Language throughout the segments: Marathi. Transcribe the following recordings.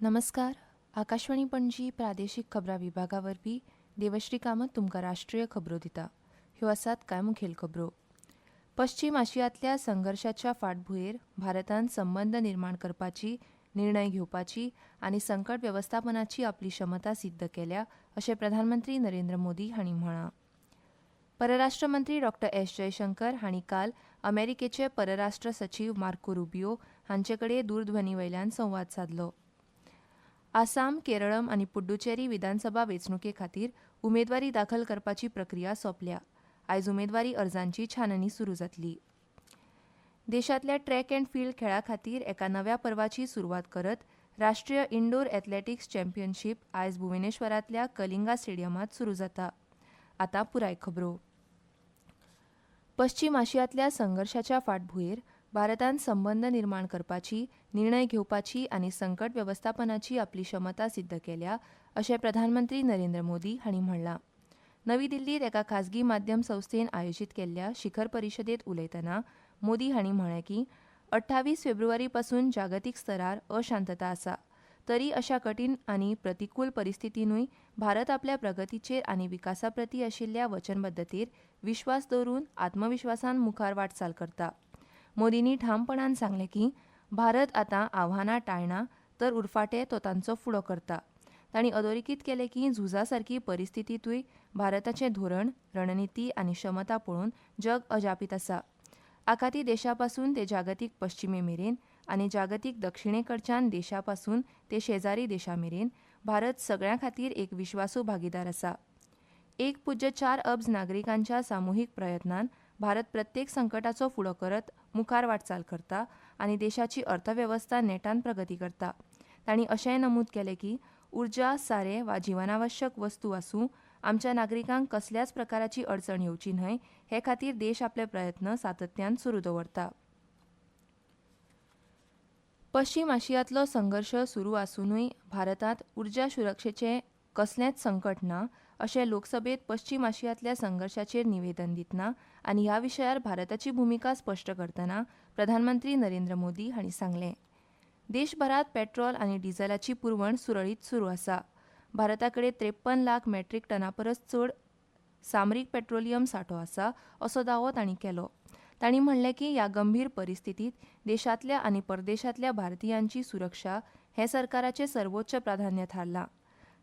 नमस्कार. आकाशवाणी पणजी प्रादेशीक खबरां विभागा वरवीं देवश्री कामत तुमकां राष्ट्रीय खबरो दिता. ह्यो आसात कांय मुखेल खबरो. पश्चीम आशियांतल्या संघर्शाच्या फाटभुंयेर भारतान संबंद निर्माण करपाची, निर्णय घेवपाची आनी संकट वेवस्थापनाची आपली क्षमता सिद्ध केल्या अशें प्रधानमंत्री नरेंद्र मोदी हांणी म्हळां. परराष्ट्र मंत्री डॉ. एस. जयशंकर हांणी काल अमेरिकेचे परराष्ट्र सचीव मार्को रुबियो हांचे कडेन दूरध्वनीवयल्यान संवाद सादलो. आसाम, केरळम आनी पुड्डुचेरी विधानसभा वेंचणुके खातीर उमेदवारी दाखल करपाची प्रक्रिया सोंपल्या. आयज उमेदवारी अर्जांची छाननी सुरू जातली. देशांतल्या ट्रॅक अँड फील्ड खेळा खातीर एका नव्या पर्वाची सुरवात करत राष्ट्रीय इंडोर एथलेटिक्स चॅम्पियनशीप आयज भुवनेश्वरांतल्या कलिंगा स्टेडियमांत सुरू जाता. आतां पुराय खबरो. पश्चीम आशियांतल्या संघर्शाच्या फाटभुंयेर भारतान संबंद निर्माण करपाची, निर्णय घेवपाची आनी संकट वेवस्थापनाची आपली क्षमता सिद्ध केल्या अशें प्रधानमंत्री नरेंद्र मोदी हांणी म्हणलां. नवी दिल्लींत एका खाजगी माध्यम संस्थेन आयोजीत केल्ल्या शिखर परिशदेंत उलयतना मोदी हांणी म्हळें की 28 फेब्रुवारी पासून जागतीक स्तरार अशांतता आसा. तरी अशा कठीण आनी प्रतिकूल परिस्थितींतूय भारत आपल्या प्रगतीचेर आनी विकासा प्रती आशिल्ल्या वचनबद्धतेर विश्वास दवरून आत्मविश्वासान मुखार वाटचाल करता. मोदींनी ठामपणान सांगलें की भारत आतां आव्हानां टाळना तर उरफाटें तो तांचो फुडो करता. तांणी अधोरेखीत केलें की झुजा सारकी परिस्थितींतूय भारताचें धोरण, रणनिती आनी क्षमता पळोवन जग अजापीत आसा. आखाती देशा पासून ते जागतीक पश्चिमे मेरेन आनी जागतीक दक्षिणेकडच्यान देशा पासून ते शेजारी देशां मेरेन भारत सगळ्यां खातीर एक विश्वासू भागीदार आसा. 1.4 अब्ज नागरिकांच्या सामुहीक प्रयत्नान भारत प्रत्येक संकटाचो फुडो करत मुखार वाटचाल करता आनी देशाची अर्थवेवस्था नेटान प्रगती करता. तांणी अशेंय नमूद केलें की उर्जा, सारे वा जिवनावश्यक वस्तू आसूं आमच्या नागरिकांक कसल्याच प्रकाराची अडचण येवची न्हय हे खातीर देश आपले प्रयत्न सातत्यान सुरू दवरता. पश्चीम आशियांतलो संघर्श सुरू आसूनय भारतांत उर्जा सुरक्षेचें कसलेंच संकट ना अशें लोकसभेत पश्चीम आशियांतल्या संघर्शाचेर निवेदन दितना आनी ह्या विशयार भारताची भुमिका स्पश्ट करतना प्रधानमंत्री नरेंद्र मोदी हांणी सांगलें. देशभरात पेट्रोल आनी डिझेलाची पुरवण सुरळीत सुरू आसा. भारता कडेन 53 लाख मेट्रीक टना परस चड सामरीक पेट्रोलियम सांठो आसा असो दावो तांणी केलो. तांणी म्हणलें की ह्या गंभीर परिस्थितीत देशांतल्या आनी परदेशांतल्या भारतीयांची सुरक्षा हें सरकाराचें सर्वोच्च प्राधान्य थारलां.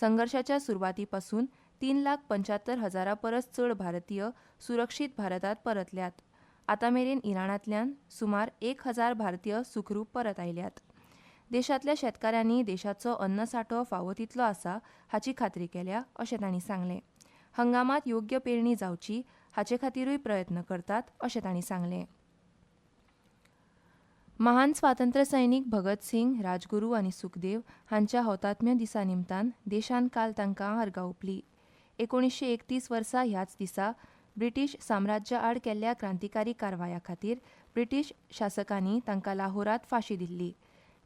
संघर्शाच्या सुरवाती पासून 3,75,000 परस चड भारतीय सुरक्षीत भारतांत परतल्यात. आतां मेरेन इराणांतल्यान सुमार 1,000 भारतीय सुखरूप परत आयल्यात. देशांतल्या शेतकाऱ्यांनी देशाचो अन्न सांठो फावो तितलो आसा हाची खात्री केल्या अशें तांणी सांगलें. हंगामात योग्य पेरणी जावची हाचे खातीरूय प्रयत्न करतात अशें तांणी सांगलें. महान स्वातंत्र्य सैनीक भगत सिंग, राजगुरू आनी सुखदेव हांच्या हौतात्म्य दिसा निमतान देशान काल तांकां आर्गां ओंपलीं. 1931 वर्सा ह्याच दिसा ब्रिटीश साम्राज्या आड केल्ल्या क्रांतिकारी कारवाया खातीर ब्रिटीश शासकांनी तांकां लाहोरांत फाशी दिल्ली.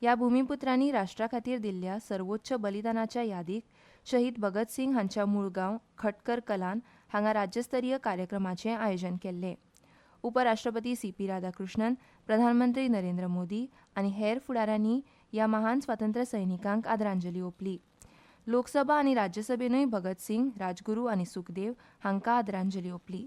ह्या भुमिपुत्रांनी राष्ट्रा खातीर दिल्ल्या सर्वोच्च बलिदानाच्या यादीक शहीद भगत सिंग हांच्या मूळ गांव खटकर कलान हांगा राज्यस्तरीय कार्यक्रमाचें आयोजन केल्लें. उपराष्ट्रपती सी.पी. राधाकृष्णन, प्रधानमंत्री नरेंद्र मोदी आनी हेर फुडाऱ्यांनी ह्या महान स्वातंत्र्य सैनिकांक आदरांजली ओंपली. लोकसभा आनी राज्यसभेनूय भगत सिंग, राजगुरू आनी सुखदेव हांकां आदरांजली ओंपली.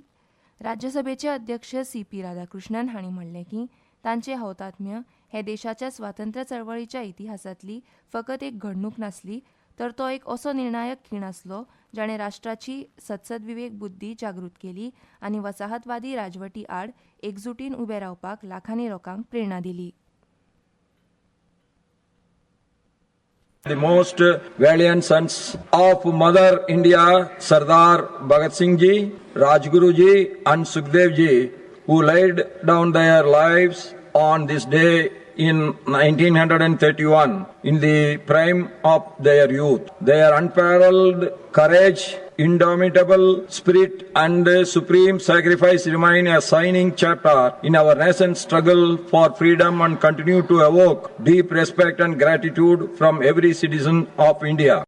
राज्यसभेचे अध्यक्ष सी.पी. राधाकृष्णन हांणी म्हणलें की तांचें हौतात्म्य हें देशाच्या स्वातंत्र्य चळवळीच्या इतिहासांतली फकत एक घडणूक नासली तर तो एक असो निर्णायक खीण आसलो जाणें राष्ट्राची सदसद्विवेक बुद्धी जागृत केली आनी वसाहतवादी राजवटी आड एकजुटीन उबे रावपाक लाखांनी लोकांक प्रेरणा दिली. The most valiant sons of Mother India, Sardar Bhagat Singh Ji, Rajguru Ji and Sukhdev Ji, who laid down their lives on this day in 1931 in the prime of their youth. Their unparalleled courage, indomitable spirit and supreme sacrifice remain a shining chapter in our nation's struggle for freedom and continue to evoke deep respect and gratitude from every citizen of India.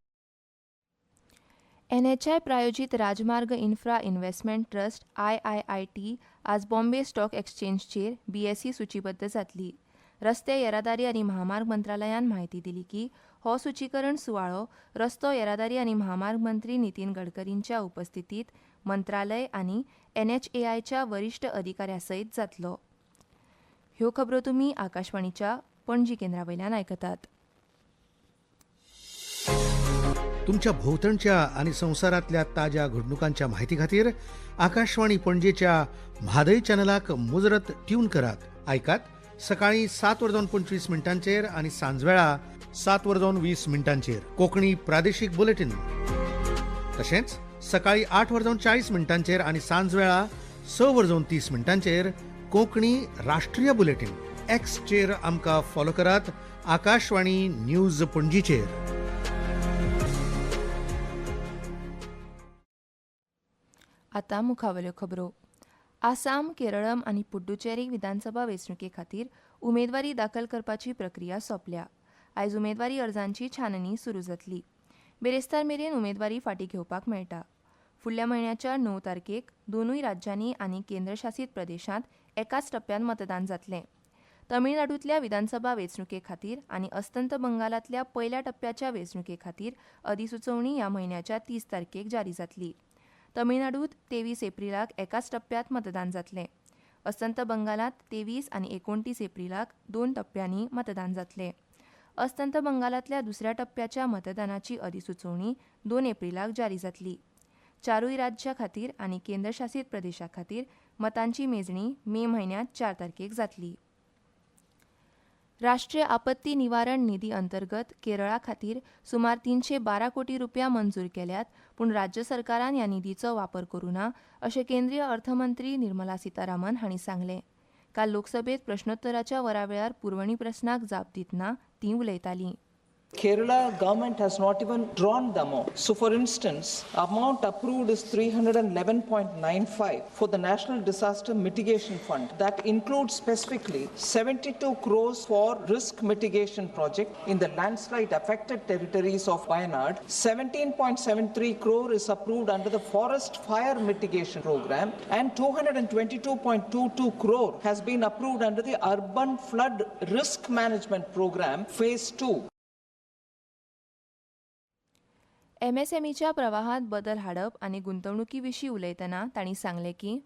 NHI प्रायोजित राजमार्ग इन्फ्रा इन्व्हेस्टमेंट ट्रस्ट IIIT आज बॉम्बे स्टॉक एक्सचेंजचेर BSE सूचीबद्ध जातली. रस्ते येरादारी आनी महामार्ग मंत्रालयान म्हायती दिली की हो सुचीकरण सुवाळो रस्तो येरादारी आनी महामार्ग मंत्री नितीन गडकरींच्या उपस्थितीत मंत्रालय आनी NHAIच्या वरिष्ठ अधिकाऱ्या सयत जातलो. ह्यो खबरो तुमी आकाशवाणीच्या पणजी केंद्रावयल्यान आयकतात. तुमच्या भोवतणच्या आणि संवसारातल्या ताज्या घडणुकांच्या म्हायती खातीर आकाशवाणी पणजेच्या म्हादय चॅनलाक मुजरत ट्यून करात. ऐकात सकाळी 7:25 आणि सांजवेळा 7:20 कोंकणी प्रादेशीक बुलेटिन. तशेंच सकाळी 8:40 आणि सांजवेळा 6:30 कोंकणी राष्ट्रीय बुलेटिन. एक्सचेर आमकां फॉलो करात. आकाशवाणी न्यूज पणजीचेर. आतां मुखावेल्यो खबरो. आसाम, केरळम आनी पुड्डुचेरी विधानसभा वेंचणुके खातीर उमेदवारी दाखल करपाची प्रक्रिया सोंपल्या. आयज उमेदवारी अर्जांची छाननी सुरू जातली. बेरेस्तार मेरेन उमेदवारी फाटीं घेवपाक मेळटा. फुडल्या म्हयन्याच्या 9 तारखेक दोनूय राज्यांनी आनी केंद्रशासीत प्रदेशांत एकाच टप्प्यान मतदान जातलें. तमिळनाडूंतल्या विधानसभा वेंचणुके खातीर आनी अस्तंत बंगालांतल्या पयल्या टप्प्याच्या वेंचणुके खातीर अधिसुचोवणी ह्या म्हयन्याच्या 30 तारखेक जारी जातली. तमिळनाडूंत 23 एप्रिलाक एकाच टप्प्यात मतदान जातलें. अस्तंत बंगालांत 23 आनी 29 एप्रिलाक 2 टप्प्यांनी मतदान जातलें. अस्तंत बंगालांतल्या दुसऱ्या टप्प्याच्या मतदानाची अधिसुचोवणी 2 एप्रिलाक जारी जातली. चारूय राज्यां खातीर आनी केंद्रशासीत प्रदेशां खातीर मतांची मेजणी मे म्हयन्यांत 4 तारखेक जातली. राष्ट्रीय आपत्ती निवारण निधी अंतर्गत केरळा खातीर सुमार 312 कोटी रुपया मंजूर केल्यात, पूण राज्य सरकारान ह्या निधीचो वापर करूं ना अशें केंद्रीय अर्थमंत्री निर्मला सीतारामन हांणी सांगलें. काल लोकसभेत प्रश्नोत्तराच्या वरावेळार पुरवणी प्रस्नाक जाप दितना ती उलयतालीं. Kerala government has not even drawn the amount. So for instance, amount approved is 311.95 for the National Disaster Mitigation Fund. That includes specifically 72 crores for risk mitigation project in the landslide affected territories of Wayanad. 17.73 crore is approved under the forest fire mitigation program, and 222.22 crore has been approved under the urban flood risk management program phase 2. MSMEच्या प्रवाहात बदल हाडप आनी गुंतवणुकी विशीं उलयतना तांणी सांगलें की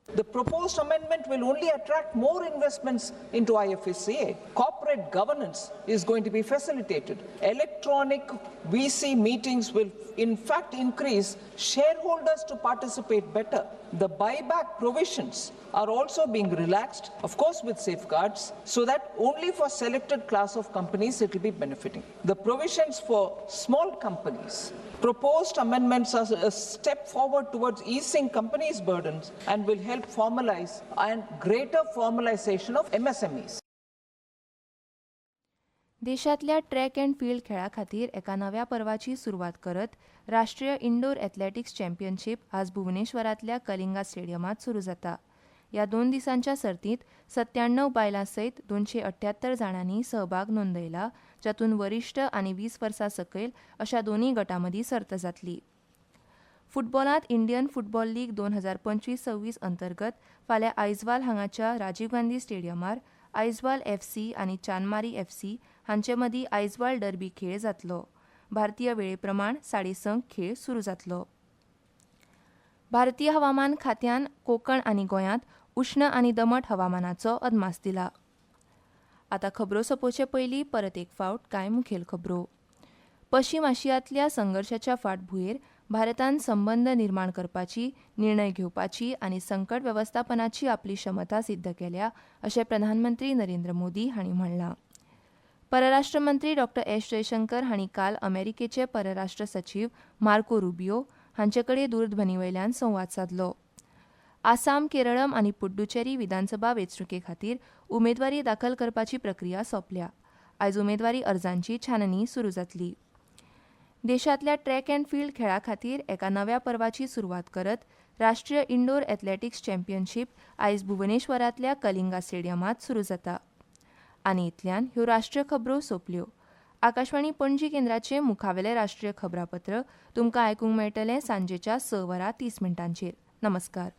The proposed amendment will only attract more investments into IFSCA. Corporate governance is going to be facilitated. Electronic VC meetings will in fact increase shareholders to participate better. The buyback provisions are also being relaxed, of course with safeguards, so that only for selected class of companies it will be benefiting. The provisions for small companies. Proposed amendments are a step forward towards easing companies' burdens and will help formalize and greater formalization of MSMEs. देशांतल्या ट्रॅक अँड फील्ड खेळा खातीर एका नव्या पर्वाची सुरवात करत राष्ट्रीय इंडोर एथलेटिक्स चॅम्पियनशीप आज भुवनेश्वरांतल्या कलिंगा स्टेडियमांत सुरू जाता. ह्या 2 दिसांच्या सर्तींत 97 बायलां सयत 278 जाणांनी सहभाग नोंदयला, जातूंत वरिश्ठ आनी 20 वर्सां सकयल अशा दोनूय गटां मदीं सर्त जातली. फुटबॉलांत इंडियन फुटबॉल लीग 2025-26 अंतर्गत फाल्यां आयजवाल हांगाच्या राजीव गांधी स्टेडियमार आयजवाल FC आनी चानमारी FC हांचे मदीं आयजवाल डर्बी खेळ जातलो. भारतीय वेळे प्रमाण 6:30 खेळ सुरू जातलो. भारतीय हवामान खात्यान कोकण आनी गोंयांत उश्ण आनी दमट हवामानाचो अदमास दिला. आतां खबरो सोंपोवचे पयलीं परत एक फावट कांय मुखेल खबरो. पश्चिम आशियांतल्या संघर्शाच्या फाटभुंयेर भारतान संबंद निर्माण करपाची, निर्णय घेवपाची आनी संकट वेवस्थापनाची आपली क्षमता सिद्ध केल्या अशें प्रधानमंत्री नरेंद्र मोदी हांणी म्हणलां. परराष्ट्र मंत्री डॉ. एस जयशंकर हांणी काल अमेरिकेचे परराष्ट्र सचीव मार्को रुबियो हांचे कडेन दूरध्वनीवयल्यान संवाद साधलो. आसाम, केरळम आनी पुड्डुचेरी विधानसभा वेंचणुके खातीर उमेदवारी दाखल करपाची प्रक्रिया सोंपल्या. आयज उमेदवारी अर्जांची छाननी सुरू जातली. देशांतल्या ट्रॅक अँड फील्ड खेळा खातीर एका नव्या पर्वाची सुरवात करत राष्ट्रीय इंडोर एथलेटिक्स चॅम्पियनशीप आयज भुवनेश्वरांतल्या कलिंगा स्टेडियमांत सुरू जाता. आनी इतल्यान ह्यो राष्ट्रीय खबरो सोंपल्यो. आकाशवाणी पणजी केंद्राचे मुखावेले राष्ट्रीय खबरापत्र तुमकां आयकूंक मेळटलें सांजेच्या 6:30 नमस्कार.